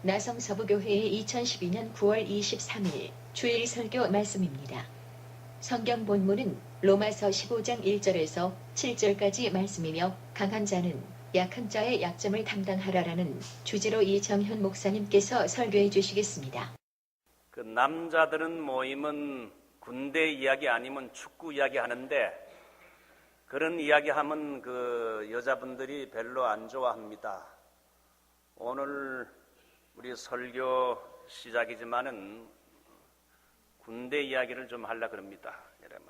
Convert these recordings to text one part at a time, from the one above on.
나성서부교회의 2012년 9월 23일 주일 설교 말씀입니다. 성경 본문은 로마서 15장 1절에서 7절까지 말씀이며 강한 자는 약한 자의 약점을 담당하라라는 주제로 이정현 목사님께서 설교해 주시겠습니다. 그 남자들은 모이면 군대 이야기 아니면 축구 이야기 하는데 그런 이야기 하면 그 여자분들이 별로 안 좋아합니다. 오늘 우리 설교 시작이지만은 군대 이야기를 좀 하려고 합니다. 여러분,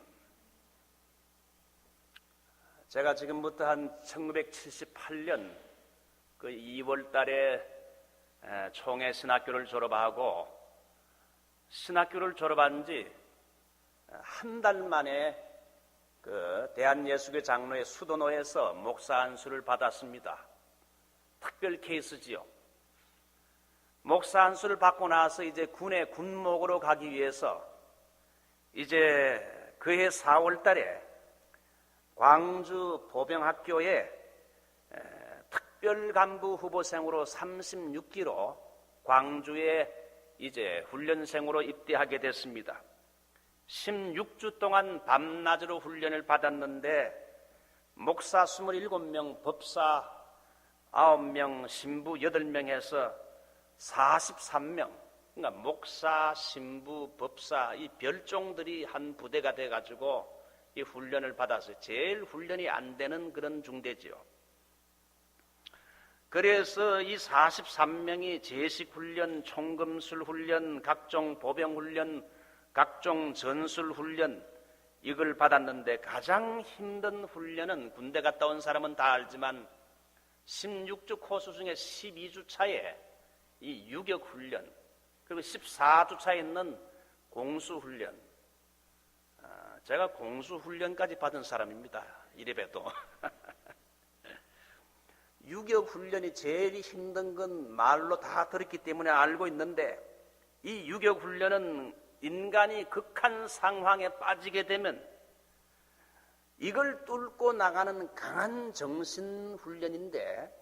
제가 지금부터 한 1978년 그 2월 달에 총회 신학교를 졸업하고 신학교를 졸업한 지 한 달 만에 그 대한예수교 장로회 수도노에서 목사 안수를 받았습니다. 특별 케이스지요. 목사 안수를 받고 나서 이제 군에 군목으로 가기 위해서 이제 그해 4월 달에 광주 보병학교에 특별 간부 후보생으로 36기로 광주에 이제 훈련생으로 입대하게 됐습니다. 16주 동안 밤낮으로 훈련을 받았는데 목사 27명, 법사 9명, 신부 8명 해서 43명, 그러니까 목사, 신부, 법사 이 별종들이 한 부대가 돼가지고 이 훈련을 받았어요. 제일 훈련이 안 되는 그런 중대지요. 그래서 이 43명이 제식훈련, 총검술훈련, 각종 보병훈련, 각종 전술훈련 이걸 받았는데 가장 힘든 훈련은 군대 갔다 온 사람은 다 알지만 16주 코스 중에 12주 차에 이 유격훈련 그리고 14주 차에 있는 공수훈련, 제가 공수훈련까지 받은 사람입니다. 이래봬도 유격훈련이 제일 힘든 건 말로 다 들었기 때문에 알고 있는데 이 유격훈련은 인간이 극한 상황에 빠지게 되면 이걸 뚫고 나가는 강한 정신훈련인데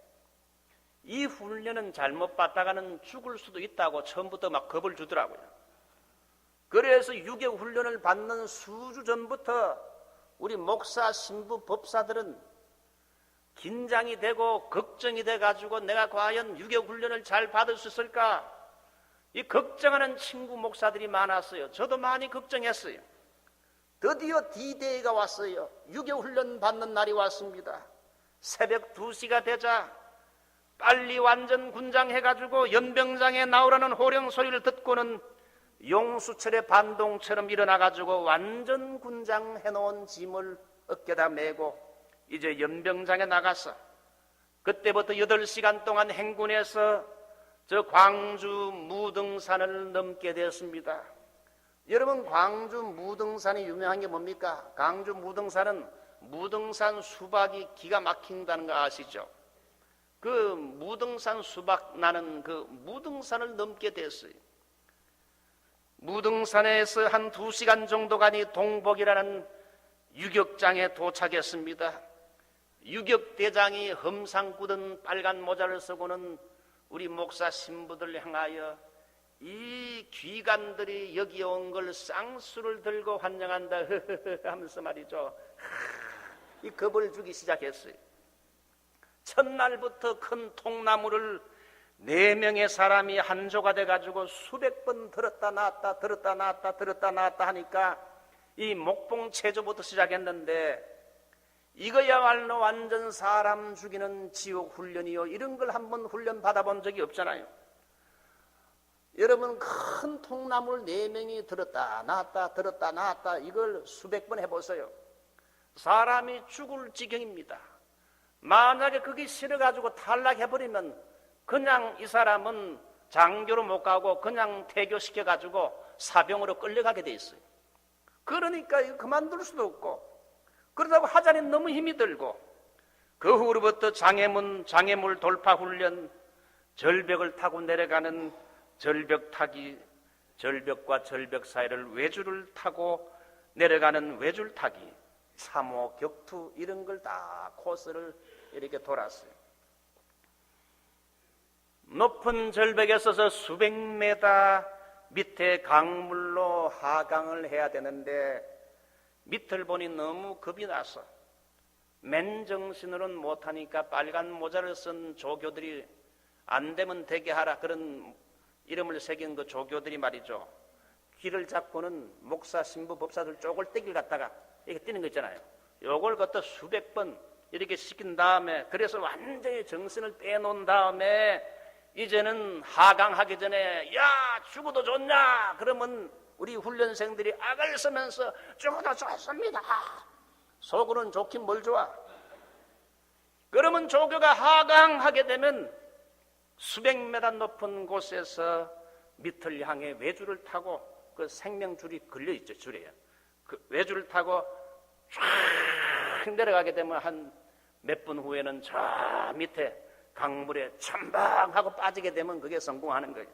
이 훈련은 잘못 받다가는 죽을 수도 있다고 처음부터 막 겁을 주더라고요. 그래서 유격훈련을 받는 수주 전부터 우리 목사, 신부, 법사들은 긴장이 되고 걱정이 돼가지고 내가 과연 유격훈련을 잘 받을 수 있을까? 이 걱정하는 친구 목사들이 많았어요. 저도 많이 걱정했어요. 드디어 D-Day가 왔어요. 유격훈련 받는 날이 왔습니다. 새벽 2시가 되자 빨리 완전 군장해가지고 연병장에 나오라는 호령 소리를 듣고는 용수철의 반동처럼 일어나가지고 완전 군장해놓은 짐을 어깨다 메고 이제 연병장에 나가서 그때부터 8시간 동안 행군해서 저 광주 무등산을 넘게 되었습니다. 여러분, 광주 무등산이 유명한 게 뭡니까? 광주 무등산은 무등산 수박이 기가 막힌다는 거 아시죠? 그 무등산 수박 나는 그 무등산을 넘게 됐어요. 무등산에서 한 2시간 정도 가니 동복이라는 유격장에 도착했습니다. 유격대장이 험상 굳은 빨간 모자를 쓰고는 우리 목사 신부들 향하여 이 귀관들이 여기 온 걸 쌍수를 들고 환영한다 하면서 말이죠. 이 겁을 주기 시작했어요. 첫날부터 큰 통나무를 4명의 사람이 한 조가 돼가지고 수백 번 들었다 놨다 들었다 놨다 들었다 놨다 하니까 이 목봉 체조부터 시작했는데 이거야말로 완전 사람 죽이는 지옥 훈련이요. 이런 걸 한번 훈련 받아본 적이 없잖아요. 여러분, 큰 통나무를 4명이 들었다 놨다 들었다 놨다 이걸 수백 번 해보세요. 사람이 죽을 지경입니다. 만약에 그게 싫어가지고 탈락해버리면 그냥 이 사람은 장교로 못 가고 그냥 퇴교시켜가지고 사병으로 끌려가게 돼 있어요. 그러니까 이거 그만둘 수도 없고 그러다고 하자니 너무 힘이 들고 그 후로부터 장애물 돌파 훈련, 절벽을 타고 내려가는 절벽 타기, 절벽과 절벽 사이를 외줄을 타고 내려가는 외줄 타기, 3호 격투 이런 걸 다 코스를 이렇게 돌았어요. 높은 절벽에 서서 수백 메다 밑에 강물로 하강을 해야 되는데 밑을 보니 너무 겁이 나서 맨정신으로는 못하니까 빨간 모자를 쓴 조교들이 안 되면 되게 하라 그런 이름을 새긴 그 조교들이 말이죠. 길을 잡고는 목사, 신부, 법사들 쪼글떼기를 갖다가 이렇게 뛰는 거 있잖아요. 요걸 갖다 수백 번 이렇게 시킨 다음에 그래서 완전히 정신을 빼놓은 다음에 이제는 하강하기 전에 야 죽어도 좋냐 그러면 우리 훈련생들이 악을 쓰면서 죽어도 좋습니다. 속으로는 좋긴 뭘 좋아. 그러면 조교가 하강하게 되면 수백 메다 높은 곳에서 밑을 향해 외줄을 타고 그 생명줄이 걸려있죠. 줄이에요. 그 외줄을 타고 쫙 내려가게 되면 한 몇 분 후에는 저 밑에 강물에 첨벙하고 빠지게 되면 그게 성공하는 거예요.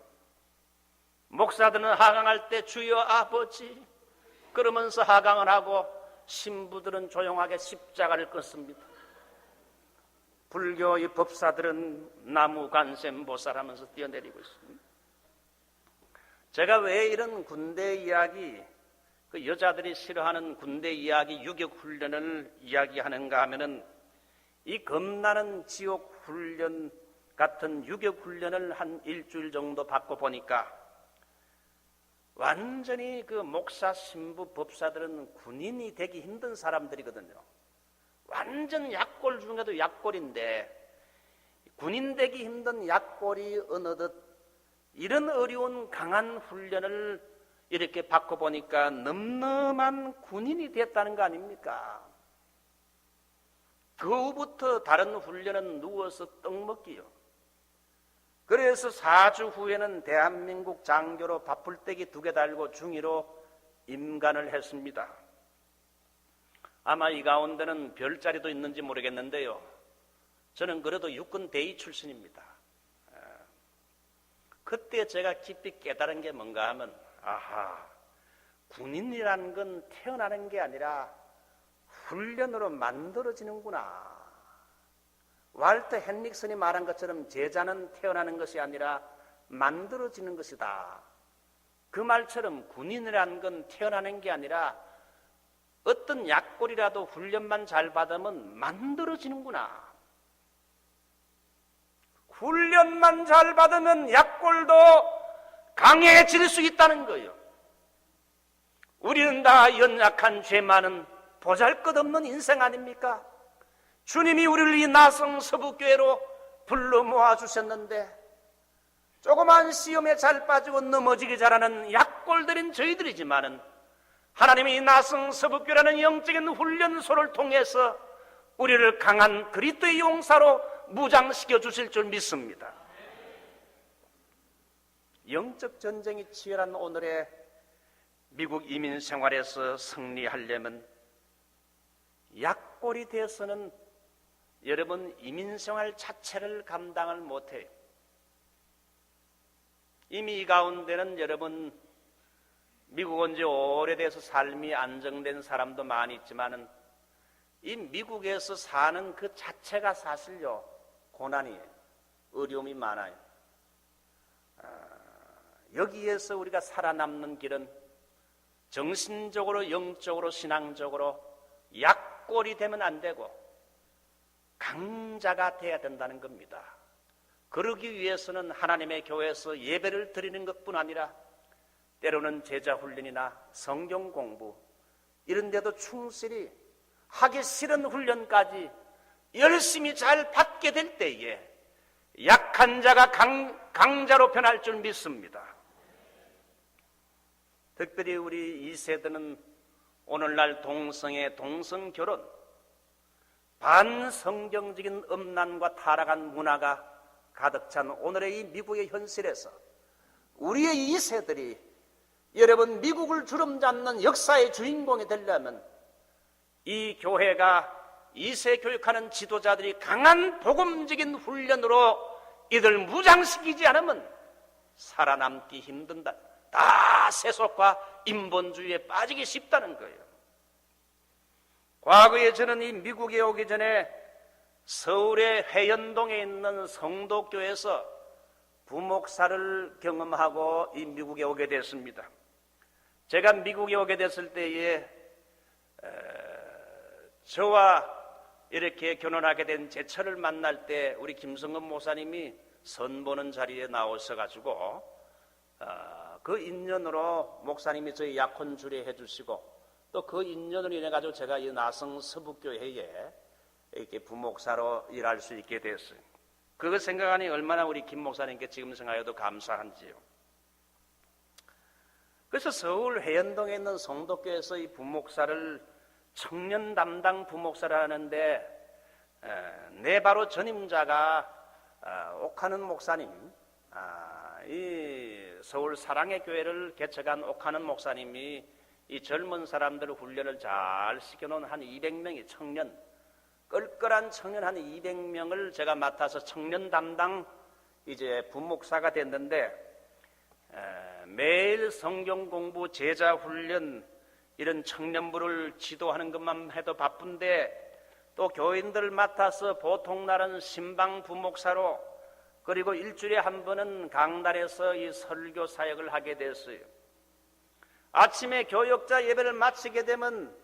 목사들은 하강할 때 주여 아버지 그러면서 하강을 하고 신부들은 조용하게 십자가를 끊습니다. 불교의 법사들은 나무 관세음 보살하면서 뛰어내리고 있습니다. 제가 왜 이런 군대 이야기, 그 여자들이 싫어하는 군대 이야기, 유격 훈련을 이야기하는가 하면은 이 겁나는 지옥 훈련 같은 유격 훈련을 한 일주일 정도 받고 보니까 완전히 그 목사, 신부, 법사들은 군인이 되기 힘든 사람들이거든요. 완전 약골 중에도 약골인데 군인 되기 힘든 약골이 어느덧 이런 어려운 강한 훈련을 이렇게 받고 보니까 넘넘한 군인이 됐다는 거 아닙니까? 그 후부터 다른 훈련은 누워서 떡 먹기요. 그래서 4주 후에는 대한민국 장교로 밥풀떼기 2개 달고 중위로 임관을 했습니다. 아마 이 가운데는 별자리도 있는지 모르겠는데요. 저는 그래도 육군 대위 출신입니다. 그때 제가 깊이 깨달은 게 뭔가 하면 아하, 군인이라는 건 태어나는 게 아니라 훈련으로 만들어지는구나. walter 헨릭슨이 말한 것처럼 제자는 태어나는 것이 아니라 만들어지는 것이다. 그 말처럼 군인이라는 건 태어나는 게 아니라 어떤 약골이라도 훈련만 잘 받으면 만들어지는구나. 훈련만 잘 받으면 약골도 강해질 수 있다는 거예요. 우리는 다 연약한 죄 많은 보잘것없는 인생 아닙니까? 주님이 우리를 이 나성 서북교회로 불러 모아주셨는데 조그만 시험에 잘 빠지고 넘어지기 잘하는 약골들인 저희들이지만은 하나님이 이 나성 서북교회라는 영적인 훈련소를 통해서 우리를 강한 그리스도의 용사로 무장시켜 주실 줄 믿습니다. 영적 전쟁이 치열한 오늘의 미국 이민 생활에서 승리하려면 약골이 되어서는 여러분 이민 생활 자체를 감당을 못해요. 이미 이 가운데는 여러분 미국 온 지 오래돼서 삶이 안정된 사람도 많이 있지만은 이 미국에서 사는 그 자체가 사실요 고난이에요. 어려움이 많아요. 여기에서 우리가 살아남는 길은 정신적으로 영적으로 신앙적으로 약골이 되면 안 되고 강자가 돼야 된다는 겁니다. 그러기 위해서는 하나님의 교회에서 예배를 드리는 것뿐 아니라 때로는 제자 훈련이나 성경 공부 이런 데도 충실히 하기 싫은 훈련까지 열심히 잘 받게 될 때에 약한 자가 강자로 변할 줄 믿습니다. 특별히 우리 2세대는 오늘날 동성애, 동성결혼, 반성경적인 음란과 타락한 문화가 가득 찬 오늘의 이 미국의 현실에서 우리의 2세들이 여러분 미국을 주름잡는 역사의 주인공이 되려면 이 교회가 2세 교육하는 지도자들이 강한 복음적인 훈련으로 이들 무장시키지 않으면 살아남기 힘든다. 다 세속과 인본주의에 빠지기 쉽다는 거예요. 과거에 저는 이 미국에 오기 전에 서울의 회연동에 있는 성도교에서 부목사를 경험하고 이 미국에 오게 됐습니다. 제가 미국에 오게 됐을 때에 저와 이렇게 결혼하게 된 제처를 만날 때 우리 김성근 목사님이 선보는 자리에 나오셔 가지고 그 인연으로 목사님이 저희 약혼 주례해 주시고 또 그 인연으로 인해 가지고 제가 이 나성 서북교회에 이렇게 부목사로 일할 수 있게 됐어요. 그거 생각하니 얼마나 우리 김 목사님께 지금 생각해도 감사한지요. 그래서 서울 해연동에 있는 성도교회에서 이 부목사를 청년 담당 부목사를 하는데 내 바로 전임자가 옥하는 목사님, 이 서울 사랑의 교회를 개척한 옥하는 목사님이 이 젊은 사람들 훈련을 잘 시켜놓은 한 200명의 청년, 끌끌한 청년 한 200명을 제가 맡아서 청년 담당 이제 부목사가 됐는데 매일 성경 공부, 제자 훈련 이런 청년부를 지도하는 것만 해도 바쁜데 또 교인들을 맡아서 보통 날은 신방 부목사로 그리고 일주일에 한 번은 강단에서 이 설교 사역을 하게 됐어요. 아침에 교역자 예배를 마치게 되면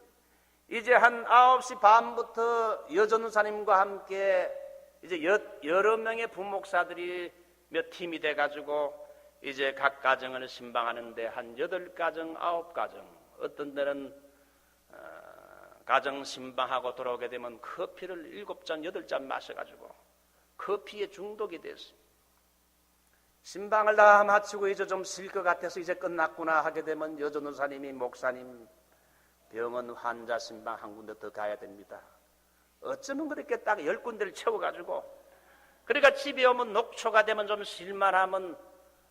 이제 한 9시 반부터 여전사님과 함께 이제 여러 명의 부목사들이 몇 팀이 돼가지고 이제 각 가정을 신방하는데 한 8가정, 9가정, 어떤 데는 가정 신방하고 돌아오게 되면 커피를 7잔, 8잔 마셔가지고 커피에 중독이 됐어요. 신방을 다 마치고 이제 좀 쉴 것 같아서 이제 끝났구나 하게 되면 여전우사님이 목사님 병원 환자 신방 한 군데 더 가야 됩니다. 어쩌면 그렇게 딱 10군데를 채워가지고 그러니까 집에 오면 녹초가 되면 좀 쉴만하면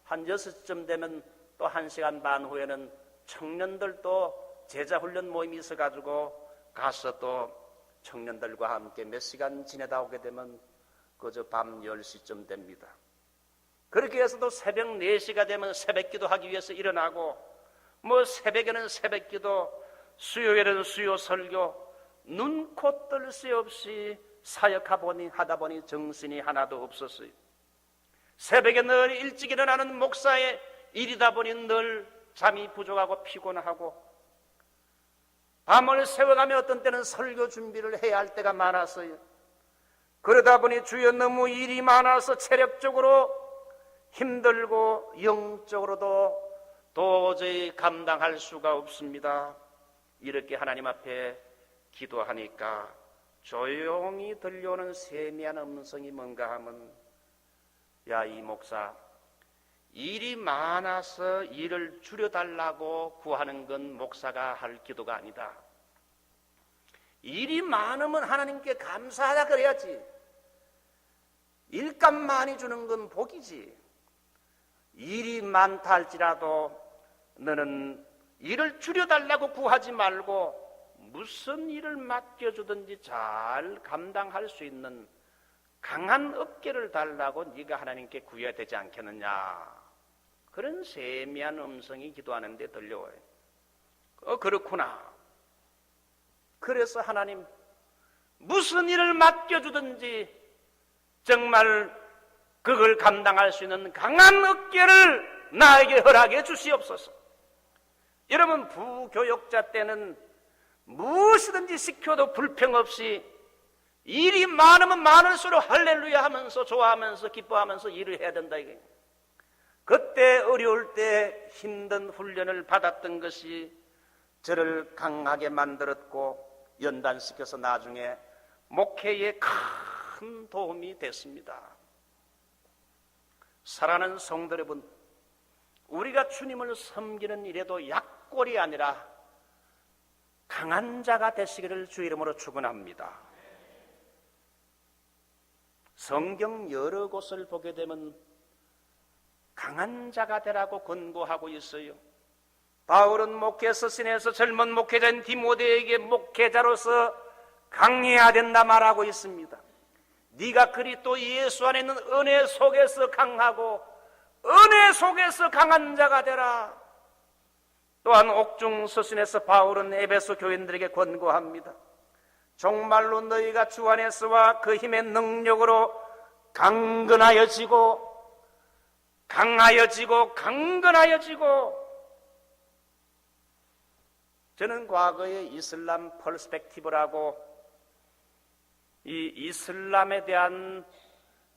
한 6시쯤 되면 또 1시간 반 후에는 청년들도 제자훈련 모임이 있어가지고 가서 또 청년들과 함께 몇 시간 지내다 오게 되면 그저 밤 10시쯤 됩니다. 그렇게 해서도 새벽 4시가 되면 새벽기도 하기 위해서 일어나고 뭐 새벽에는 새벽기도 수요일에는 수요 설교 눈코 뜰 새 없이 사역하다 보니 정신이 하나도 없었어요. 새벽에 늘 일찍 일어나는 목사의 일이다 보니 늘 잠이 부족하고 피곤하고 밤을 새워가며 어떤 때는 설교 준비를 해야 할 때가 많았어요. 그러다 보니 주여 너무 일이 많아서 체력적으로 힘들고 영적으로도 도저히 감당할 수가 없습니다. 이렇게 하나님 앞에 기도하니까 조용히 들려오는 세미한 음성이 뭔가 하면 야, 이 목사 일이 많아서 일을 줄여달라고 구하는 건 목사가 할 기도가 아니다. 일이 많으면 하나님께 감사하다 그래야지. 일감 많이 주는 건 복이지. 일이 많다 할지라도 너는 일을 줄여달라고 구하지 말고 무슨 일을 맡겨주든지 잘 감당할 수 있는 강한 어깨를 달라고 네가 하나님께 구해야 되지 않겠느냐. 그런 세미한 음성이 기도하는데 들려와요. 그렇구나. 그래서 하나님 무슨 일을 맡겨주든지 정말 그걸 감당할 수 있는 강한 어깨를 나에게 허락해 주시옵소서. 여러분 부교역자 때는 무엇이든지 시켜도 불평 없이 일이 많으면 많을수록 할렐루야 하면서 좋아하면서 기뻐하면서 일을 해야 된다 이거예요. 그때 어려울 때 힘든 훈련을 받았던 것이 저를 강하게 만들었고 연단시켜서 나중에 목회에 큰 도움이 됐습니다. 사랑하는 성도 여러분, 우리가 주님을 섬기는 일에도 약골이 아니라 강한 자가 되시기를 주 이름으로 축원합니다. 성경 여러 곳을 보게 되면 강한 자가 되라고 권고하고 있어요. 바울은 목회 서신에서 젊은 목회자인 디모데에게 목회자로서 강해야 된다 말하고 있습니다. 네가 그리스도 예수 안에 있는 은혜 속에서 강하고 은혜 속에서 강한 자가 되라. 또한 옥중 서신에서 바울은 에베소 교인들에게 권고합니다. 정말로 너희가 주 안에서와 그 힘의 능력으로 강건하여지고 강하여지고 강건하여지고. 저는 과거에 이슬람 퍼스펙티브라고 이 이슬람에 대한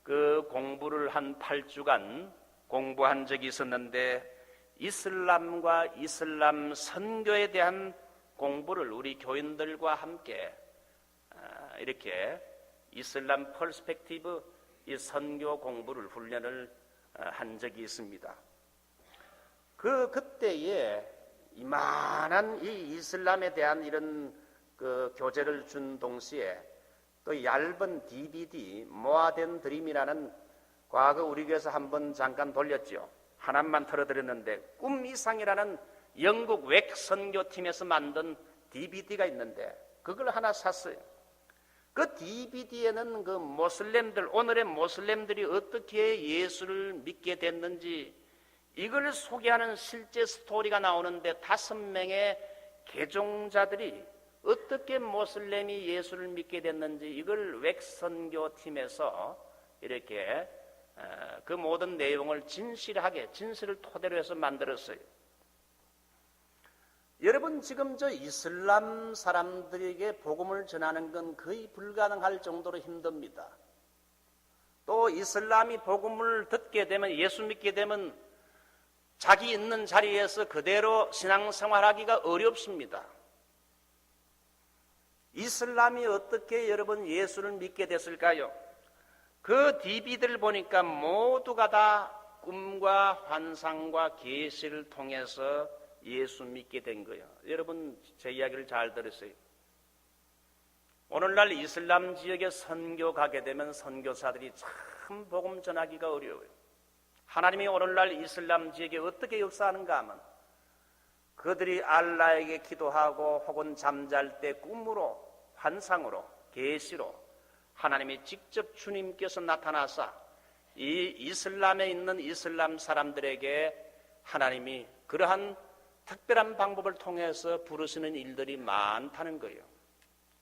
그 공부를 한 8주간 공부한 적이 있었는데, 이슬람과 이슬람 선교에 대한 공부를 우리 교인들과 함께 이렇게 이슬람 퍼스펙티브 이 선교 공부를 훈련을 한 적이 있습니다. 그때에 이만한 이 이슬람에 대한 이런 그 교재를 준 동시에 또 얇은 DVD 모아된 드림이라는, 과거 우리 교회에서 한번 잠깐 돌렸죠. 하나만 틀어드렸는데, 꿈 이상이라는 영국 웩 선교팀에서 만든 DVD가 있는데 그걸 하나 샀어요. 그 DVD에는 그 모슬렘들, 오늘의 모슬렘들이 어떻게 예수를 믿게 됐는지 이걸 소개하는 실제 스토리가 나오는데, 5명의 개종자들이 어떻게 모슬렘이 예수를 믿게 됐는지 이걸 웩 선교팀에서 이렇게 그 모든 내용을 진실을 토대로 해서 만들었어요. 여러분, 지금 저 이슬람 사람들에게 복음을 전하는 건 거의 불가능할 정도로 힘듭니다. 또 이슬람이 복음을 듣게 되면, 예수 믿게 되면 자기 있는 자리에서 그대로 신앙생활하기가 어렵습니다. 이슬람이 어떻게 여러분 예수를 믿게 됐을까요? 그 DVD를 보니까 모두가 다 꿈과 환상과 계시를 통해서 예수 믿게 된 거예요. 여러분, 제 이야기를 잘 들으세요. 오늘날 이슬람 지역에 선교 가게 되면 선교사들이 참 복음 전하기가 어려워요. 하나님이 오늘날 이슬람 지역에 어떻게 역사하는가 하면, 그들이 알라에게 기도하고 혹은 잠잘 때 꿈으로, 환상으로, 계시로 하나님이 직접 주님께서 나타나사 이 이슬람에 있는 이슬람 사람들에게 하나님이 그러한 특별한 방법을 통해서 부르시는 일들이 많다는 거예요.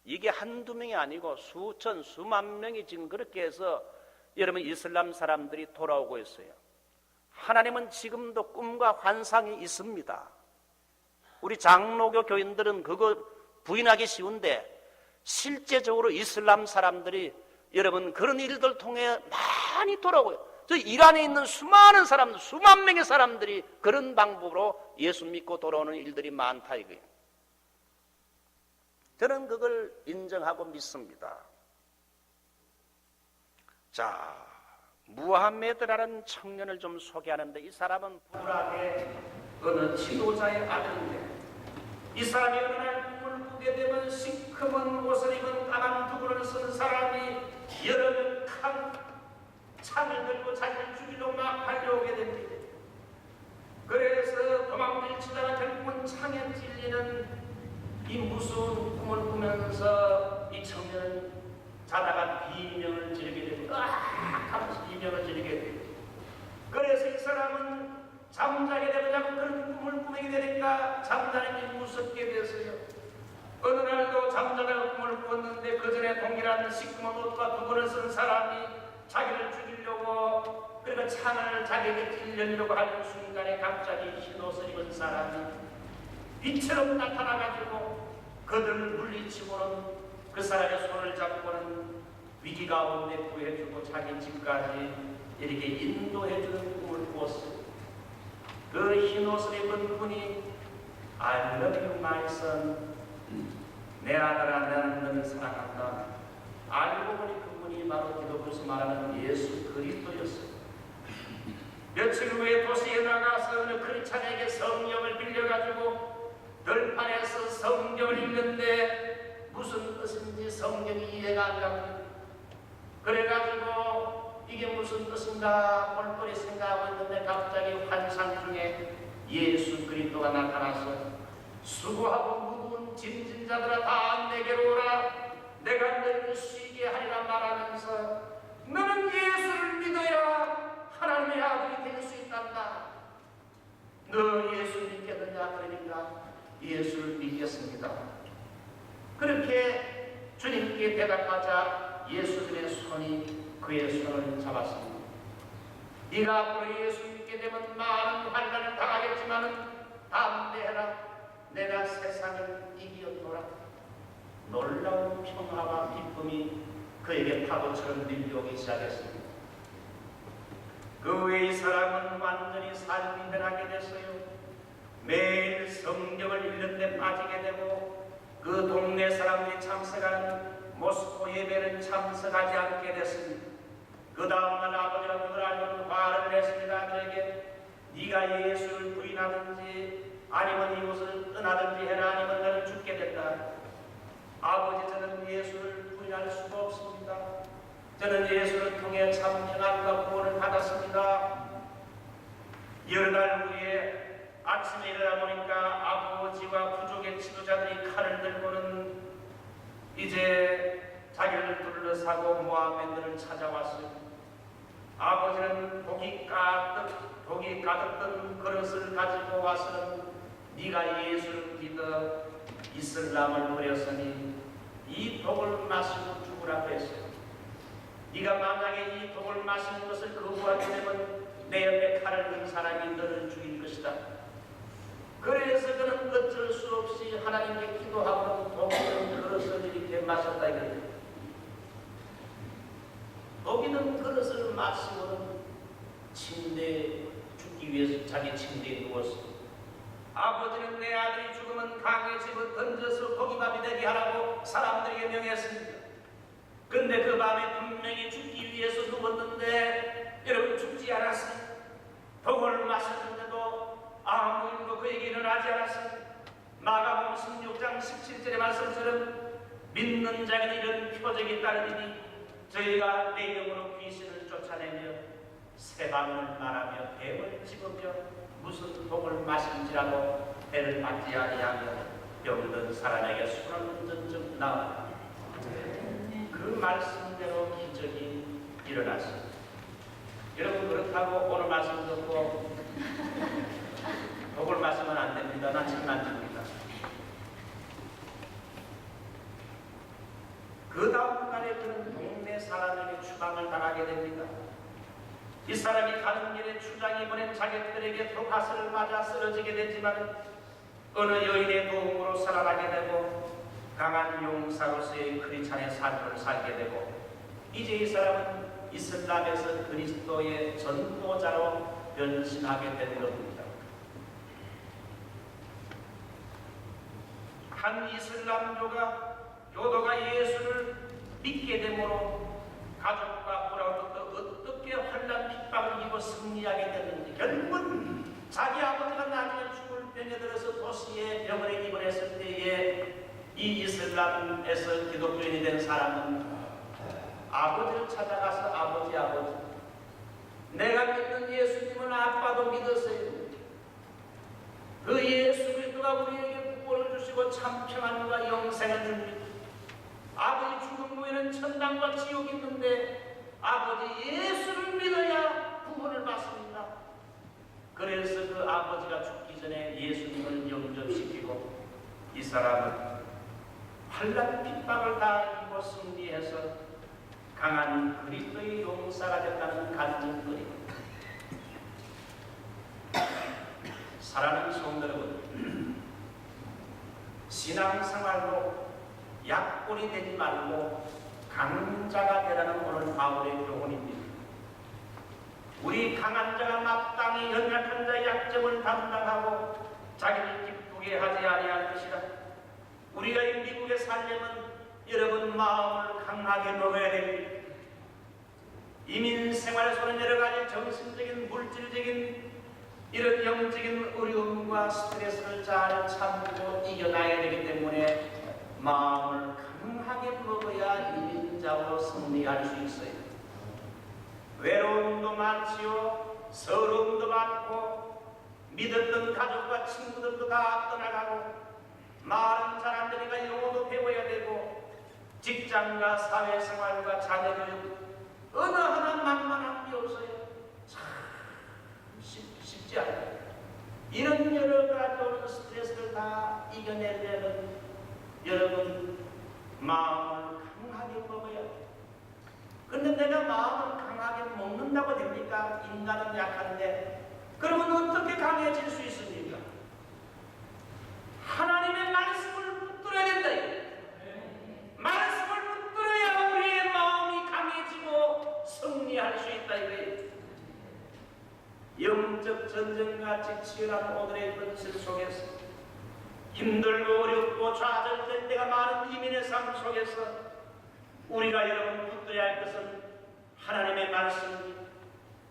이게 한두 명이 아니고 수천, 수만 명이 지금 그렇게 해서 여러분 이슬람 사람들이 돌아오고 있어요. 하나님은 지금도 꿈과 환상이 있습니다. 우리 장로교 교인들은 그거 부인하기 쉬운데, 실제적으로 이슬람 사람들이 여러분 그런 일들 통해 많이 돌아오고요. 저 이란에 있는 수많은 사람들, 수만 명의 사람들이 그런 방법으로 예수 믿고 돌아오는 일들이 많다 이거예요. 저는 그걸 인정하고 믿습니다. 자, 무하메드라는 청년을 좀 소개하는데, 이 사람은 불악의 어느 지도자의 아들인데, 이 사람이 어느 날 꿈을 꾸게 되면 시커먼 옷을 입은 까만 두구를 쓴 사람이 여러 명 창을 들고 자기를 죽이려고 막 달려오게 됩니다. 그래서 도망을 치다가 결국은 창에 찔리는 이 무서운 꿈을 꾸면서 이 청년은 자다가 비명을 지르게 됩니다. 하면서 비명을 지르게 됩니다. 그래서 이 사람은 잠자게 되면 자꾸 그런 꿈을 꾸게 되니까 잠자는 게 무섭게 됐어요. 어느 날도 잠자다가 꿈을 꿨는데, 그 전에 동일한 시커먼 옷과 두건을 쓴 사람이 자기를 죽이려고, 그러니까 창을 자기에게 찔려려고 하는 순간에 갑자기 흰 옷을 입은 사람이 빛처럼 나타나가지고 그들을 물리치고는 그 사람의 손을 잡고는 위기 가운데 구해주고 자기 집까지 이렇게 인도해주는 꿈을 꾸었어요. 그 흰 옷을 입은 분이 I love you my son, 내 아들아 나는 너를 사랑한다. 알고 보니 그분이 바로 기독교에서 말하는 예수 그리스도였어요. 며칠 후에 도시에 나가서 어느 크리스찬에게 성경을 빌려가지고 들판에서 성경을 읽는데 무슨 뜻인지 성경이 이해가 안 갑니다. 그래가지고 이게 무슨 뜻인가 꼴꼴이 생각하고 있는데, 갑자기 환상 중에 예수 그리스도가 나타나서 수고하고 무거운 짐진 자들아 다 내게로 오라, 내가 너희를 쉬게 하리라 말하면서, 너는 예수를 믿어야 하나님의 아들이 될 수 있단다. 너 예수 믿겠느냐? 그러니까 예수를 믿겠습니다. 그렇게 주님께 대답하자 예수님의 손이 그의 손을 잡았습니다. 네가 앞으로 예수 믿게 되면 많은 환난을 당하겠지만은 담대해라. 내가 세상을 이기었노라. 놀라운 평화와 기쁨이 그에게 파도처럼 밀려오기 시작했습니다. 그 외의 사람은 완전히 삶이 변하게 됐어요. 매일 성경을 읽는 데 빠지게 되고 그 동네 사람들이 참석하는 모스코 예배는 참석하지 않게 됐습니다. 그 다음날 아버지가 그걸 알고는 화를 냈습니다. 아들에게 네가 예수를 부인하든지 아니면 이곳을 떠나든지 해라. 아니면 너는 죽게 된다. 아버지, 저는 예수를 부인할 수가 없습니다. 저는 예수를 통해 참 평안과 구원을 받았습니다. 여러 달 후에 아침에 일어나 보니까 아버지와 부족의 지도자들이 칼을 들고는 이제 자기를 둘러싸고 모하메드를 찾아왔어요. 아버지는 독이 가득 든 그릇을 가지고 와서는 네가 예수를 믿어 이슬람을 버렸으니 이 독을 마시고 죽으라고 했어요. 네가 만약에 이 독을 마시는 것을 거부하게 되면 내 옆에 칼을 든 사람이 너를 죽일 것이다. 그래서 그는 어쩔 수 없이 하나님께 기도하고 독이 그릇을 이렇게 마셨다 이거예요. 독이는 그릇을 마시고는 침대에 죽기 위해서 자기 침대에 누웠어. 아버지는 내 아들이 죽으면 강에 집어 던져서 고기밥이 되게 하라고 사람들에게 명했습니다. 근데 그 밤에 분명히 죽기 위해서 누웠는데 여러분 죽지 않았어요. 독을 마셨는데도 아무 일도 그에게 일어나지 않았습니다. 마가복음 16장 17절의 말씀처럼 믿는 자에게 이런 표적이 따르니 저희가 내 이름으로 귀신을 쫓아내며 새 방언을 말하며 뱀을 집으며 무슨 독을 마신지라도 해를 받지 아니하며 병든 사람에게 손을 얹은 나아 그 말씀대로 기적이 일어났습니다. 여러분 그렇다고 오늘 말씀 듣고 독을 마시면 안 됩니다. 난 장난칩니다. 그 다음 날에 그는 동네 사람에게 추방을 당하게 됩니다. 이 사람이 가는 길에 추장이 보낸 자객들에게 독가스를 맞아 쓰러지게 되지만 어느 여인의 도움으로 살아나게 되고 강한 용사로서의 크리스찬의 삶을 살게 되고 이제 이 사람은 이슬람에서 그리스도의 전도자로 변신하게 된 겁니다. 한 이슬람교가 교도가 예수를 믿게 되므로 가족과 부라로부터 어떻게 환난 핍박을 입어 승리하게 됐는지 결국은 자기 아버지가 나중에 죽을 병에 들어서 도시에 병원에 입원했을 때에 이 이슬람에서 기독교인이 된 사람은 아버지를 찾아가서 아버지 내가 믿는 예수님은 아빠도 믿었어요. 그 예수 그리스도가 우리에게 구원을 주시고 참 평안과 영생을 줍니다. 아버지 죽음 후에는 천당과 지옥이 있는데 아버지 예수를 믿어야 구원을 받습니다. 그래서 그 아버지가 죽기 전에 예수님을 영접시키고 이 사람은 환난 핍박을 다 이기고 승리해서 강한 그리스도의 용사가 됐다는 간증거리입니다. 사랑하는 성도 여러분, 신앙생활로 약골이 되지 말고 강자가 되라는 오늘 바울의 교훈입니다. 우리 강한 자가 마땅히 연약한 자의 약점을 담당하고 자기를 기쁘게 하지 아니할 것이다. 우리가 이 미국에 살려면 여러분 마음을 강하게 먹어야 됩니다. 이민 생활에서는 여러 가지 정신적인, 물질적인 이런 영적인 어려움과 스트레스를 잘 참고 이겨나야 되기 때문에 마음을 강하게 먹어야 이민자로 승리할 수 있어요. 외로움도 많지요. 서러움도 많고 믿었던 가족과 친구들도 다 떠나가고 많은 사람들이가 영어도 배워야 되고 직장과 사회생활과 자녀교육 어느 하나 만만한 게 없어요. 참 쉽지 않아요. 이런 여러 가지 오는 스트레스를 다 이겨내려면 여러분 마음을 강하게 먹어야 돼요. 그런데 내가 마음을 강하게 먹는다고 됩니까? 인간은 약한데. 그러면 어떻게 강해질 수 있습니까? 하나님의 말씀을 붙들어야 된다. 말씀을 붙들어야 우리의 마음이 강해지고 승리할 수 있다 이거예요. 영적 전쟁같이 치열한 오늘의 현실 속에서 힘들고 어렵고 좌절될 때가 많은 이민의 삶 속에서 우리가 여러분 붙들어야 할 것은 하나님의 말씀입니다.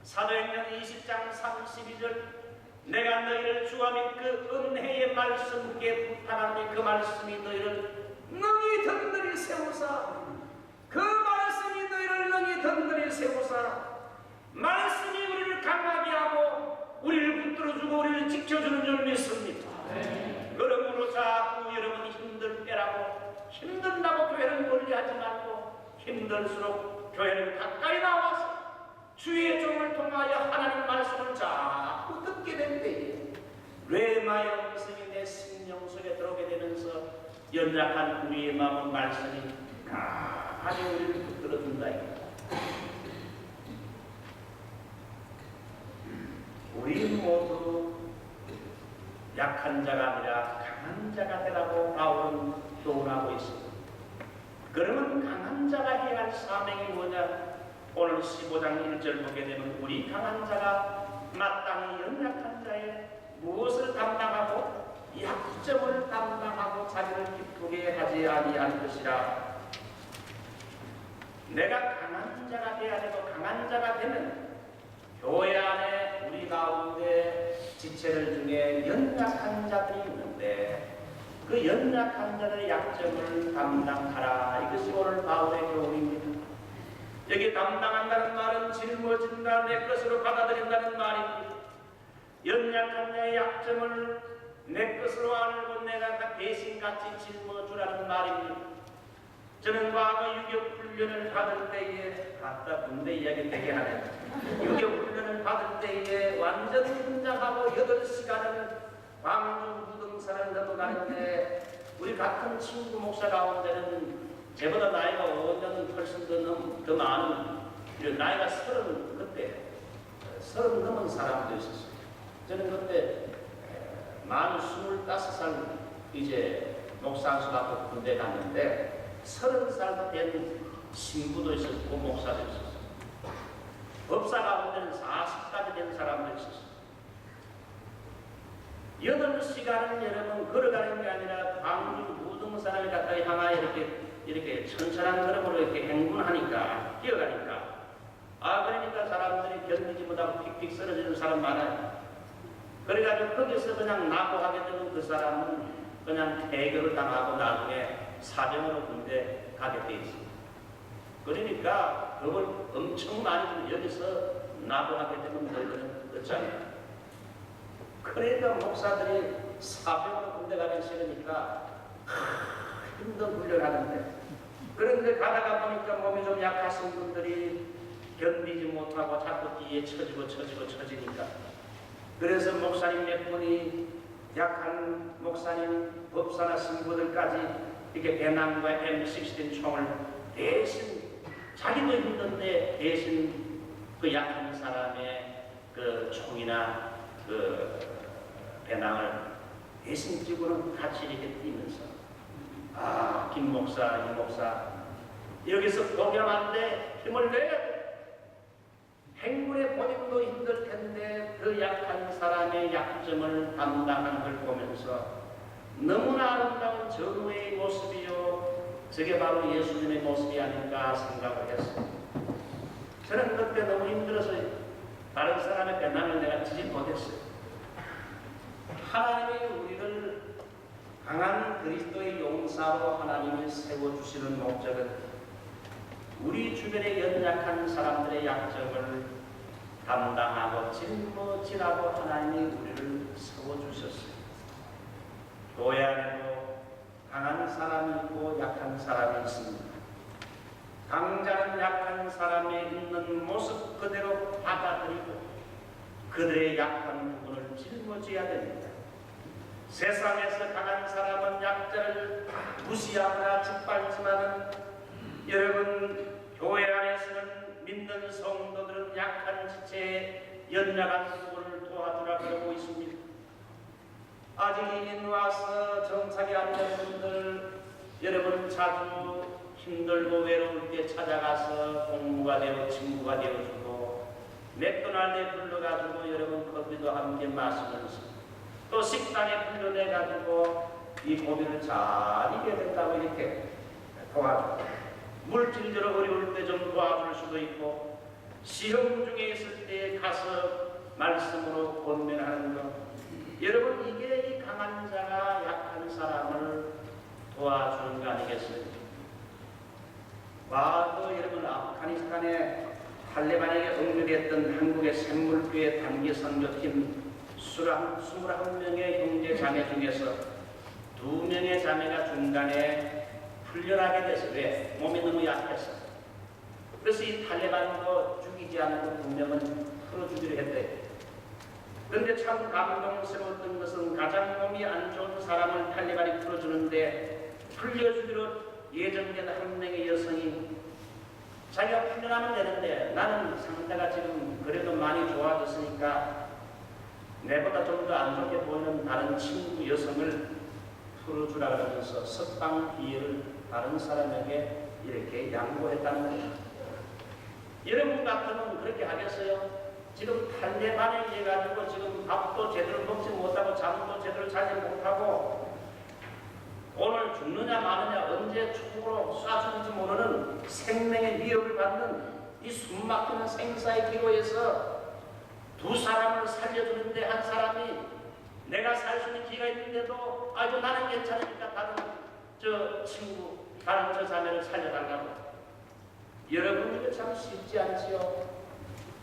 사도행전 20장 32절 내가 너희를 주와 및 그 은혜의 말씀께 부탁하니 그 말씀이 너희를 능히 든든히 세우사 그 말씀이 너희를 능히 든든히 세우사 말씀이 우리를 강하게 하고 우리를 붙들어주고 우리를 지켜주는 줄 믿습니다. 그러므로 자꾸 여러분 힘들 때라고 힘든다고 교회를 멀리하지 말고 힘들수록 교회를 가까이 나와서 주의 종을 통하여 하나님 말씀을 자꾸 듣게 된대. 뇌마의 음성이 내 심령 속에 들어오게 되면서 연약한 우리의 마음은 말씀이 강하게 우리를 붙들어준다. 우리 모두 약한 자가 아니라 강한 자가 되라고 바울은 교훈하고 있습니다. 그러면 강한 자가 해야 할 사명이 뭐냐? 오늘 15장 1절 보게 되면 우리 강한 자가 마땅히 연약한 자의 무엇을 담당하고 약점을 담당하고 자기를 기쁘게 하지 아니할 것이라. 내가 강한 자가 되어야 되고 강한 자가 되면 교회 안에 우리 가운데 지체들 중에 연약한 자들이 있는데 그 연약한 자들의 약점을 담당하라. 이것이 오늘 바울의 교훈입니다. 여기 담당한다는 말은 짊어진다, 내 것으로 받아들인다는 말입니다. 연약한 자의 약점을 내 것으로 알고 내가 대신같이 짊어주라는 말입니다. 저는 과거 유격훈련을 받을 때에 갖다 군대 이야기 되게 하네. 유격훈련을 받을 때에 완전 분장하고 8시간을 광주 무등산을 넘어가는데 우리 같은 친구 목사 가운데는 제보다 나이가 5년은 훨씬 더 많은 나이가 30 그때 30 넘은 사람도 있었어요. 저는 그때 만 25살 이제 목사수 갖고 군대 갔는데 30살도 된 신부도 있었고 목사도 있었어요. 법사 가운데는 40까지 된 사람도 있었어요. 8시간을 여러분 걸어가는 게 아니라 광주 무등산을 가까이 향하여 이렇게 천천한 걸음으로 이렇게 행군하니까 뛰어가니까 그러니까 사람들이 견디지 못하고 픽픽 쓰러지는 사람 많아요. 그래가지고 거기서 그냥 낙오하게 되면 그 사람은 그냥 퇴교를 당하고 나중에 사병으로 군대 가게 돼 있습니다. 그러니까 그걸 엄청 많이 여기서 낙오하게 되면 너희들은 어쩌냐. 그러니까 목사들이 사병으로 군대 가기 싫으니까 힘든 훈련하는데 그런데 가다가 보니까 몸이 좀 약하신 분들이 견디지 못하고 자꾸 뒤에 처지니까 그래서 목사님 몇 분이 약한 목사님 법사나 신부들까지 이렇게 배낭과 M16 총을 대신 자기도 힘든데 대신 그 약한 사람의 그 총이나 그 배낭을 대신 지고는 같이 이렇게 뛰면서 김 목사, 이 목사 여기서 포기하는데 힘을 내야 돼. 행군의 본인도 힘들 텐데 그 약한 사람의 약점을 담당하는 걸 보면서 너무나 아름다운 전우의 모습이요 저게 바로 예수님의 모습이 아닌가 생각을 했어요. 저는 그때 너무 힘들어서 다른 사람의 배낭을 내가 지지 못했어요. 하나님이 우리를 강한 그리스도의 용사로 하나님이 세워주시는 목적은 우리 주변에 연약한 사람들의 약점을 담당하고 짊어지라고 하나님이 우리를 세워주셨어요. 교회 안에도 강한 사람이 있고 약한 사람이 있습니다. 강자는 약한 사람의 있는 모습 그대로 받아들이고 그들의 약한 부분을 짊어져야 됩니다. 세상에서 강한 사람은 약자를 무시하거나 짓밟지만은 여러분 교회 안에서는 믿는 성도들은 약한 지체에 연약한 누구를 도와주라 그러고 있습니다. 아직 이민 와서 정착이 안 된 분들, 여러분 자주 힘들고 외로울 때 찾아가서 동무가 되어 친구가 되어주고 맥도날드에 불러가지고 여러분 커피도 함께 마시면서 또 식당에 불러내가지고 이 고민을 잘 이겨야 된다고 이렇게 도와주고 물질적으로 어려울 때 좀 도와줄 수도 있고 시험 중에 있을 때 가서 말씀으로 권면하는 것, 여러분 이게 이 강한 자가 약한 사람을 도와주는 거 아니겠어요? 과거 여러분 아프가니스탄에 탈레반에게 억류됐던 한국의 샘물교회 단기 선교팀 21명의 형제 자매 중에서 2명의 자매가 중간에 풀려나게 돼서 왜? 몸이 너무 약해서. 그래서 이 탈레반도 죽이지 않고 2명은 풀어주기로 했대요. 그런데 참 감동스러웠던 것은 가장 몸이 안 좋은 사람을 탈레반이 풀어주는데 풀려주기로 예정된 한 명의 여성이 자기가 풀려나면 되는데 나는 상태가 지금 그래도 많이 좋아졌으니까 내보다 좀 더 안 좋게 보이는 다른 친구 여성을 풀어주라 그러면서 석방 기회를 다른 사람에게 이렇게 양보했다는 거죠. 여러분 같으면 그렇게 하겠어요? 지금 탈레반에 의해 가지고 지금 밥도 제대로 먹지 못하고 잠도 제대로 자지 못하고 오늘 죽느냐 마느냐 언제 총으로 쏴주는지 모르는 생명의 위협을 받는 이 숨막히는 생사의 기로에서 두 사람을 살려주는데 한 사람이 내가 살 수 있는 기회가 있는데도 아이고 나는 괜찮으니까 다른 저 친구 다른 저 자매를 살려달라고. 여러분 이거 참 쉽지 않지요.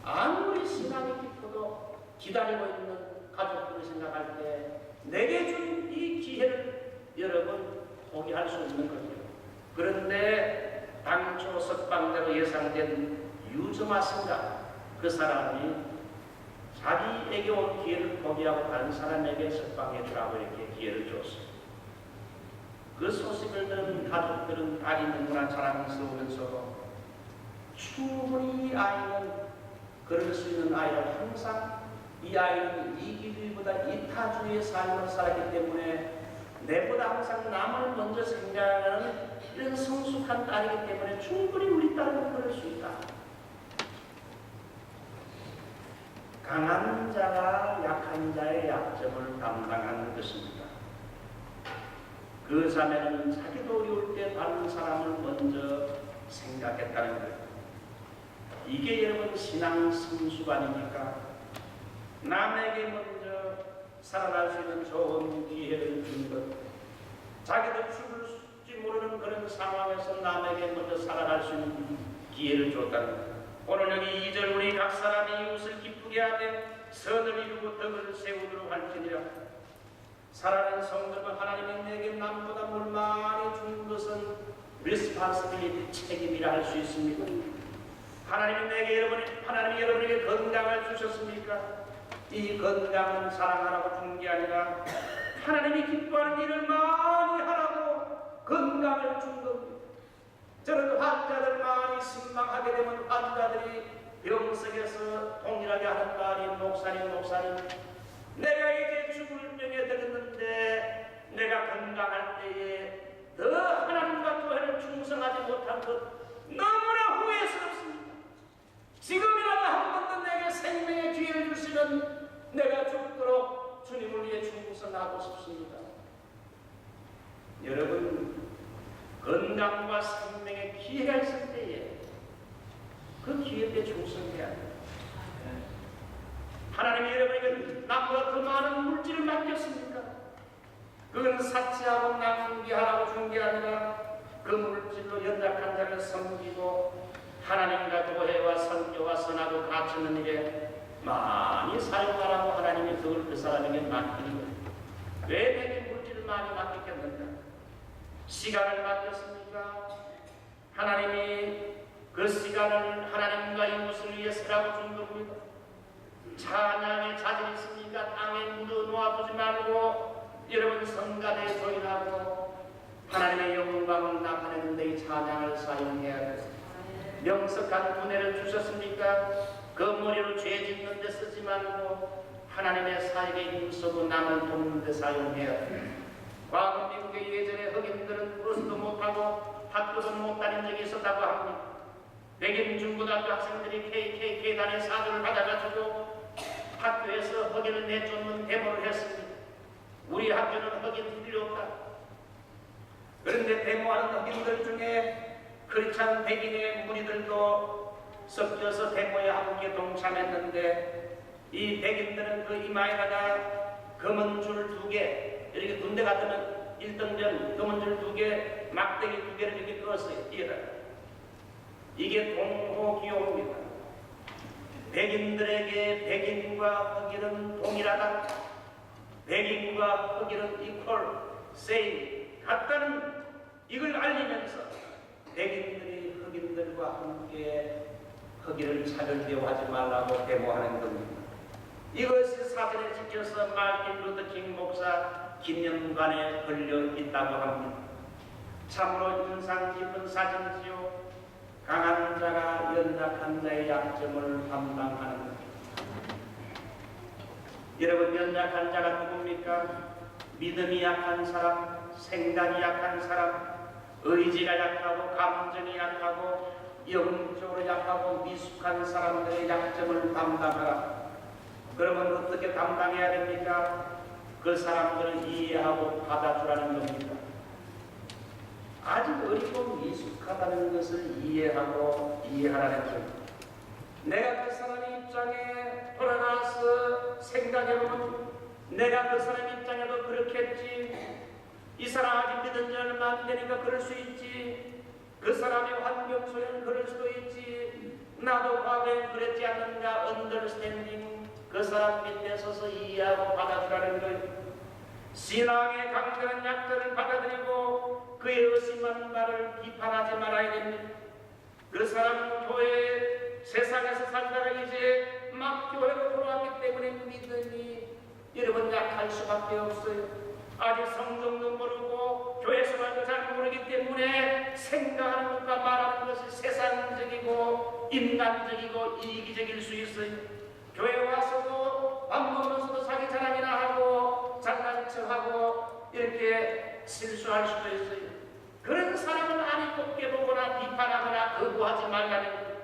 아무리 신앙이 깊어도 기다리고 있는 가족들을 생각할 때 내게 준 이 기회를 여러분 포기할 수 없는 거죠. 그런데 당초 석방대로 예상된 유저마 생각 그 사람이 자기에게 온 기회를 포기하고 다른 사람에게 석방해 주라고 이렇게 기회를 줬어요. 그 소식을 들은 가족들은 딸이 너무나 자랑스러우면서도 충분히 이 아이는 그럴 수 있는 아이를 항상 이 아이는 이기주의보다 이타주의의 삶을 살았기 때문에 내보다 항상 남을 먼저 생각하는 이런 성숙한 딸이기 때문에 충분히 우리 딸은 그럴 수 있다. 강한 자가 약한 자의 약점을 담당하는 것입니다. 그 자매는 자기도 어려울 때 다른 사람을 먼저 생각했다는 거예요. 이게 여러분 신앙 성숙 아닙니까? 남에게 먼저 살아날 수 있는 좋은 기회를 준 것, 자기도 죽을지 모르는 그런 상황에서 남에게 먼저 살아갈 수 있는 기회를 줬다는 것. 오늘 여기 2절 우리 각 사람이 이웃을 기쁘게 하되 선을 이루고 덕을 세우도록 할지니라. 살아난 성도는 하나님이 내게 남보다 뭘 많이 준 것은 responsibility, 책임이라 할 수 있습니다. 하나님이 여러분에게 건강을 주셨습니까? 이 건강은 자랑하라고 준 게 아니라 하나님이 기뻐하는 일을 많이 하라고 건강을 준 겁니다. 저는 환자들 많이 신망하게 되면 환자들이 병석에서 동일하게 하는 말이 목사님 내가 이제 죽을 병에 들었는데 내가 건강할 때에 더 하나님과 교회를 충성하지 못한 것 너무나 후회스럽습니다. 지금이라도 한 번 더 내게 생명의 기회를 주시면 내가 죽도록 주님을 위해 충성하고 싶습니다. 여러분 건강과 생명의 기회가 있을 때에 그 기회 때 충성해야 합니다. 하나님이 여러분에게 남보다 더 많은 물질을 맡겼습니까? 그건 사치하고 낭비하라고 준 게 아니라 그 물질로 연약한 자를 섬기고 하나님과 교회와 선교와 선하고 가르치는 일에 많이 사용하라고 하나님이 그걸 그 사람에게 맡기는 거예요. 왜 내게 물질을 많이 맡겼겠는가? 시간을 맡겼습니까? 하나님이 그 시간을 하나님과 이웃을 위해 쓰라고 준 겁니다. 찬양에 자질 있습니까? 땅에 묻어 놓아두지 말고 여러분 성가대에 조인하고 하나님의 영광을 나타내는 데 이 찬양을 사용해야 돼요. 명석한 두뇌를 주셨습니까? 그 머리로 죄 짓는 데 쓰지 말고 하나님의 사역에 힘쓰고 남을 돕는 데 사용해야 돼. 과거 미국의 예전에 흑인들은 버스도 못하고 학교도 못 다닌 적이 있었다고 합니다. 백인 중고등학교 학생들이 KKK단의 사주를 받아가지고 학교에서 흑인을 내쫓는 데모를 했습니다. 우리 학교는 흑인 필요 없다. 그런데 데모하는 흑인들 중에 크리스찬 백인의 무리들도 섞여서 데모에 함께 동참했는데 이 백인들은 그 이마에다가 검은 줄 2개, 이렇게 군대 같으면 1등병 검은 줄 2개, 막대기 2개를 이렇게 그었어요. 뒤에다가. 이게 동호기호입니다. 백인들에게 백인과 흑인은 동일하다. 백인과 흑인은 이퀄, 세임, 같다는 이걸 알리면서 백인들이 흑인들과 함께 흑인을 차별대우하지 말라고 데모하는 겁니다. 이것이 사진에 찍혀서 마틴 루터 킹 목사 기념관에 걸려 있다고 합니다. 참으로 인상 깊은 사진이지요. 강한 자가 연약한 자의 약점을 담당하는 것. 여러분, 연약한 자가 누굽니까? 믿음이 약한 사람, 생각이 약한 사람, 의지가 약하고 감정이 약하고 영적으로 약하고 미숙한 사람들의 약점을 담당하라. 그러면 어떻게 담당해야 됩니까? 그 사람들을 이해하고 받아주라는 겁니다. 아직 어리고 미숙하다는 것을 이해하라는 겁니다. 내가 그 사람의 입장에 돌아가서 생각해보면 내가 그 사람 입장에도 그렇겠지. 이 사람 아직 믿은 지 얼마 안 되니까 그럴 수 있지. 그 사람의 환경 속에는 그럴 수도 있지. 나도 과거에 그랬지 않는가. 언더스탠딩. 그 사람 밑에 서서 이해하고 받아주라는 거예요. 신앙의 강렬한 약점을 받아들이고 그의 의심한 말을 비판하지 말아야 됩니다. 그 사람은 교회 세상에서 살다가 이제 막 교회로 돌아왔기 때문에 믿음이 여러분 약할 수밖에 없어요. 아직 성경도 모르고 교회 생활도 잘 모르기 때문에 생각하는 것과 말하는 것이 세상적이고 인간적이고 이기적일 수 있어요. 교회 와서도 밥 먹으면서도 자기 자랑이나 하고 잘난 척하고 이렇게 실수할 수도 있어요. 그런 사람은 아니 곱게 보거나 비판하거나 거부하지 말라는 거예요.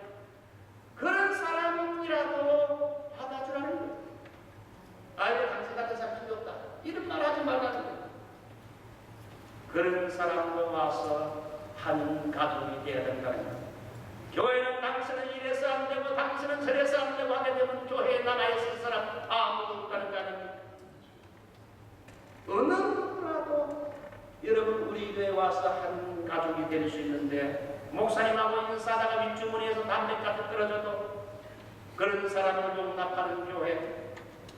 그런 사람이라도 받아주라는 거예요. 아이고 당신 같은 사람 필요 없다. 이런 말 하지 말라는 거예요. 그런 사람도 와서 한 가족이 되어야 된다는 거예요. 교회는 당신은 이래서 안 되고 당신은 저래서 안 되고 하게 되면 교회에 남아있을 사람 아무도 없다는 거 아닙니까? 어느 누구라도 여러분 우리 교회에 와서 한 가족이 될 수 있는데 목사님하고 인사하다가 윗주머니에서 담배값을 떨어져도 그런 사람을 용납하는 교회,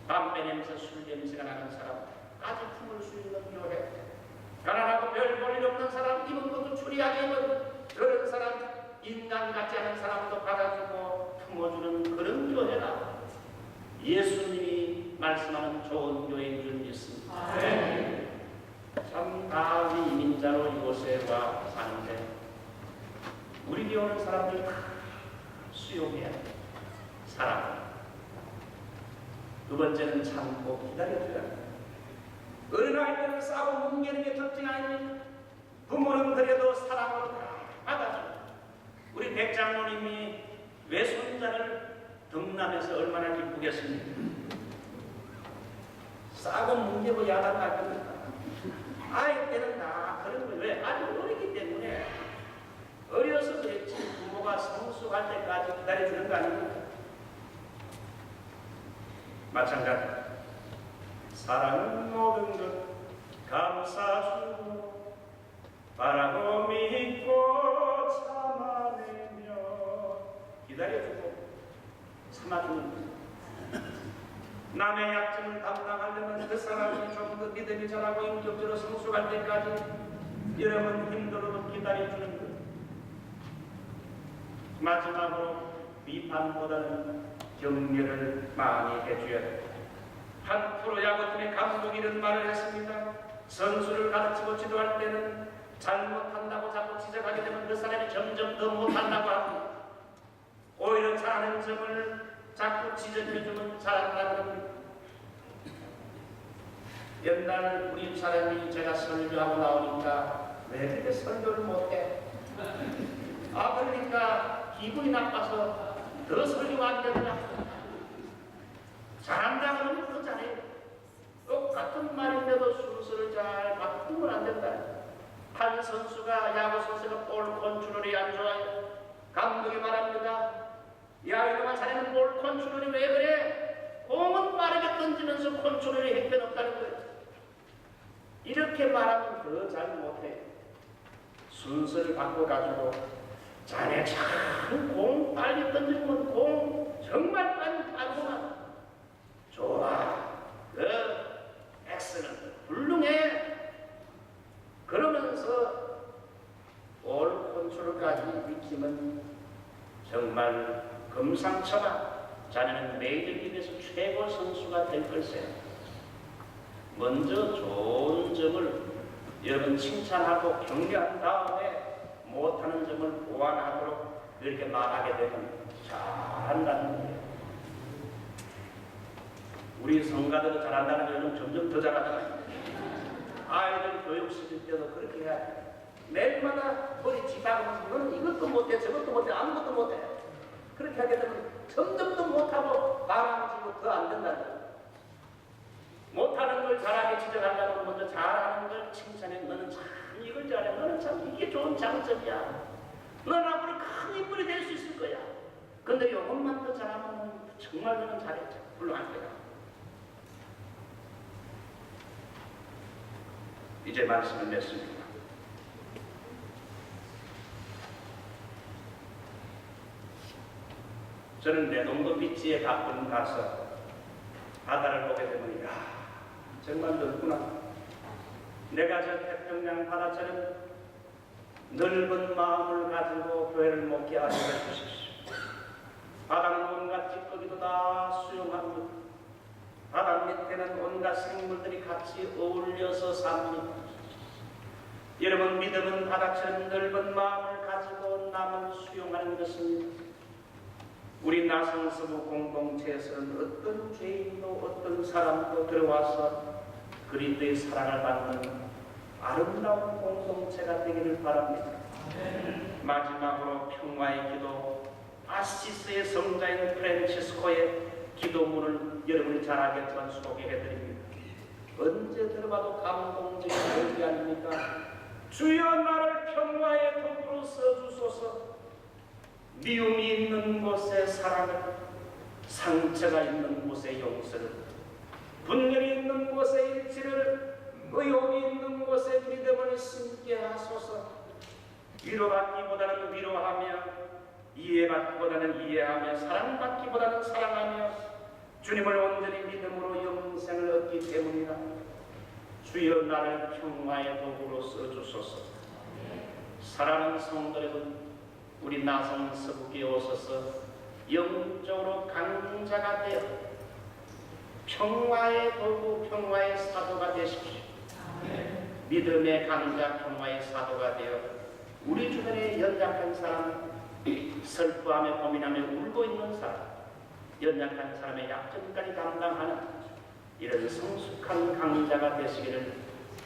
담배 냄새, 술 냄새가 나는 사람 아주 품을 수 있는 교회, 가난하고 별 볼일 없는 사람 입은 것도 추리하게 입은 그런 사람, 인간 같지 않은 사람도 받아주고 품어주는 그런 교회라 예수님이 말씀하는 좋은 교회인 줄 믿습니다. 참 다윗 이민자로 이곳에 와 사는데 우리 교회 오는 사람들 다 수용해야 돼. 사랑. 두 번째는 참고 기다려줘야 돼. 어린아이 때는 싸고 뭉개는 게 특징 아닙니까? 부모는 그래도 사랑으로 다 받아줘. 우리 백장로님이 외손자를 등남해서 얼마나 기쁘겠습니까? 싸고 뭉개고 야단 같으니까 아이 때는 다 그런 거예요. 왜? 아주 어리기 때문에 어려서 그랬지 부모가 성숙할 때까지 기다려주는 거 아닙니까? 마찬가지 사랑은 모든 것 감싸주고 바라고 믿고 참아내며 기다려주고 참아주는 것. 남의 약점을 담당하려면 그 사람이 좀 더 믿음이 전하고 인격적으로 성숙할 때까지 여러분 힘들어도 기다려주는 것. 마지막으로 비판보다는 격려를 많이 해줘야 돼. 한 프로야구팀의 감독이 이런 말을 했습니다. 선수를 가르치고 지도할 때는 잘못한다고 자꾸 지적하게 되면 그 사람이 점점 더 못한다고 합니다. 오히려 잘하는 점을 자꾸 지적해주면 잘한다는 겁니다. 옛날 우리 사람이 제가 설교하고 나오니까 왜 그렇게 설교를 못해? 그러니까 기분이 나빠서 더 설교가 안 되더라. 잘한다 그러면 더 잘해. 똑같은 말인데도 순서를 잘 바꾸면 안 된다. 한 선수가, 야구 선수가 볼 컨트롤이 안 좋아요. 감독이 말합니다. 야, 이놈아 자네는 볼 컨트롤이 왜 그래? 공은 빠르게 던지면서 컨트롤이 형편없다는 거예요. 이렇게 말하면 더 잘 못해. 순서를 바꿔가지고 자네 참 공 빨리 던지면 공 정말 빨리 빠르구나. 좋아. 엑스는 훌륭해. 그러면서 볼 컨트롤까지 익히면 정말 금상첨화. 자네는 메이저리그에서 최고 선수가 될 걸세. 먼저 좋은 점을 여러분 칭찬하고 격려한 다음에 못하는 점을 보완하도록 이렇게 말하게 되면 잘한다는 거예요. 우리 성가대도 잘한다는 거는 점점 더 잘하잖아요. 아이들 교육 시킬 때도 그렇게 해야 돼. 매일마다 머리 지박으면서 너는 이것도 못해 저것도 못해 아무것도 못해. 그렇게 하게 되면 점점 더 못하고 바람지고 더 안 된다는 거예요. 못하는 걸 잘하게 지적하려면 먼저 잘하는 걸 칭찬해. 너는 참 이걸 잘해. 너는 참 이게 좋은 장점이야. 너는 앞으로 큰 인물이 될 수 있을 거야. 근데 이것만 더 잘하면 정말 너는 잘했죠. 훌륭할 거야. 이제 말씀을 맺습니다. 저는 내동도 비치에 가끔 가서 바다를 보게 되면 야 정말 넓구나. 내가 저 태평양 바다처럼 넓은 마음을 가지고 교회를 목회하게 해주십시오. 바닥 온갖 찌꺼기도 다 수용합니다. 바닥 밑에는 온갖 생물들이 같이 어울려서 삽니다. 여러분 믿음은 바다처럼 넓은 마음을 가지고 남을 수용하는 것입니다. 우리 나성서부 공동체에서는 어떤 죄인도 어떤 사람도 들어와서 그리스도의 사랑을 받는 아름다운 공동체가 되기를 바랍니다. 마지막으로 평화의 기도, 아시스의 성자인 프란치스코의 기도문을 여러분이 잘 알겠지만 소개해드립니다. 언제 들어봐도 감동적인 얘기 아닙니까? 주여 나를 평화의 도구로 써주소서. 미움이 있는 곳에 사랑을, 상처가 있는 곳에 용서를, 분열이 있는 곳에 일치를, 의혹이 있는 곳에 믿음을 심게 하소서. 위로받기보다는 위로하며, 이해받기보다는 이해하며, 사랑받기보다는 사랑하며 주님을 온전히 믿음으로 영생을 얻기 때문이다. 주여 나를 평화의 도구로 써주소서. 사랑하는 성도 여러분, 우리 나성서부교에 오셔서 영적으로 강자가 되어 평화의 도구, 평화의 사도가 되십시오. 믿음의 강자, 평화의 사도가 되어 우리 주변에 연약한 사람, 슬퍼하며 고민하며 울고 있는 사람, 연약한 사람의 약점까지 담당하는 이런 성숙한 강자가 되시기를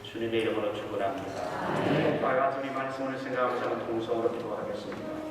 주님의 이름으로 축원합니다. 가슴이 말씀을 생각하면서 통성으로 기도하겠습니다.